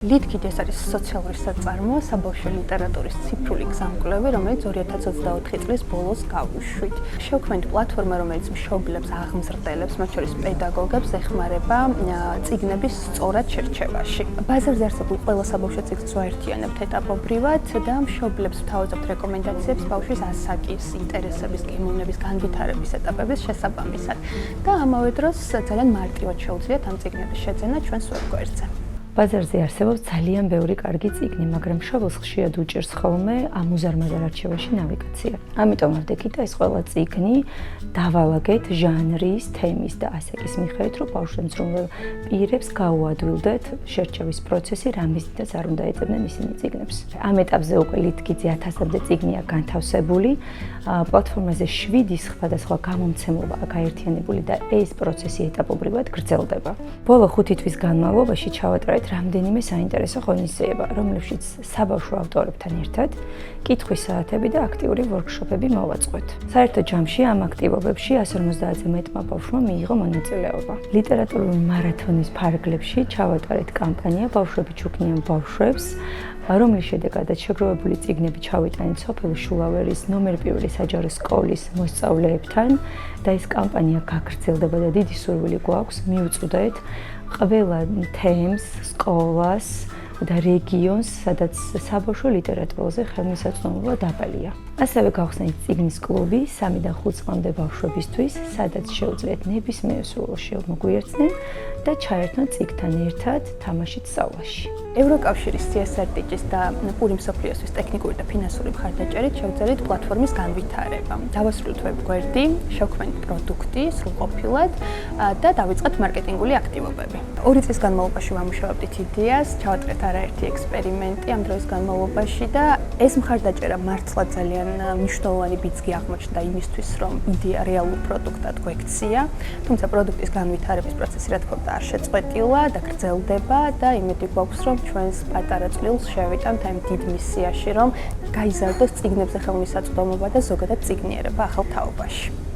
ლითქიდი ეს არის სოციალური საწარმო, საბავშვო ლიტერატურის ციფრული გზამკვლევი, რომელიც 2024 წლის ბოლოს გავუშვით. შევქმნით პლატფორმა, რომელიც მშობლებს, აღმზრდელებს, მათ შორის პედაგოგებს ეხმარება წიგნების სწორად შერჩევაში. ბაზარზე არსებულ ყველა საბავშვო წიგნს ვაერთიანებთ ეტაპობრივად და მშობლებს ვთავაზობთ რეკომენდაციებს ბავშვის ასაკის, ინტერესების, გემოვნების, განვითარების ეტაპების შესაბამისად. და ამავე დროს ძალიან მარტივად შეუძლიათ ამ წიგნების შეძენა ჩვენს ვებგვერდზე. ბაზარზე არსებობს ძალიან ბევრი კარგი წიგნი, მაგრამ მშობელს ხშირად უჭირს ხოლმე ამ უზარმაზარ არჩევაში ნავიგაცია. ამიტომ ვდექით ეს ყველა წიგნი დავალაგეთ ჟანრის, თემის და ასაკის მიხედვით, რომ ბავშვებს რომელ პირებს გაუადვილდეთ შერჩევის პროცესი, რამისთვისაც არ უნდა ეძებდნენ ისინი წიგნებს. ამ ეტაპზე უკვე ლითქიძე 1000-მდე წიგნია განთავსებული, პლატფორმაზე 7 სხვადასხვა გამომცემლობა გაერთიანებული და ეს პროცესი ეტაპობრივად გრძელდება. ბოლო 5 თვის განმავლობაში ჩავატარეთ რამდენიმე საინტერესო ღონისძიება, რომლებშიც საბავშვო ავტორებთან ერთად კითხვის საათები და აქტიური ვორქშოპები მოვაწყვეთ. საერთო ჯამში ამ აქტივობებში 150-ზე მეტმა ბავშვმა მიიღო მონაწილეობა. ლიტერატურული მარათონის ფარგლებში ჩავატარეთ კამპანია „ბავშვები ჩუქნიან ბავშვებს“, რომლის შედეგადაც შეგროვებული წიგნები ჩავიტანით სოფელ შულავერის ნომერ 1 საჯარო სკოლის მოსწავლეებთან და ეს კამპანია გაგრძელდება და დიდი სურვილი გვაქვს მივუწოდეთ ყველა თემს, სკოლას და რეგიონს, სადაც საბავშვო ლიტერატურაზე ხელმისაწვდომობა დაბალია. ასევე გავხსნით წიგნის კლუბი 3-დან 5 წლამდე ბავშვებისთვის, სადაც შეუძლიათ ნებისმიერ სრულში მოგვიერთდნენ და ჩაერთონ წიგნთან ერთად თამაშით სწავლაში. ევროკავშირის CSRD-ის და პური მსოფლიოსთვის ტექნიკური და ფინანსური მხარდაჭერით შევძელით პლატფორმის განვითარება. დავასრულეთ ვებგვერდი, შევქმნით პროდუქტი სრულყოფილად და დავიწყეთ მარკეტინგული აქტივობები. 2 წლის განმავლობაში ვამუშავებდით იდეას, ჩავატარეთ არაერთი ექსპერიმენტი ამ დროის განმავლობაში და ეს მხარდაჭერა მართლა ძალიან მნიშვნელოვანი ბიძგი აღმოჩნდა იმისთვის, რომ იდეა რეალურ პროდუქტად გვექცია. თუმცა პროდუქტის განვითარების პროცესი რა თქმა უნდა არ შეწყვეტილა და გრძელდება და იმედი გვაქვს, რომ ჩვენს პატარა წვლილს შევიტანთ ამ დიდ მისიაში, რომ გაიზარდოს წიგნებზე ხელმისაწვდომობა და ზოგადად წიგნიერება ახალ თაობაში.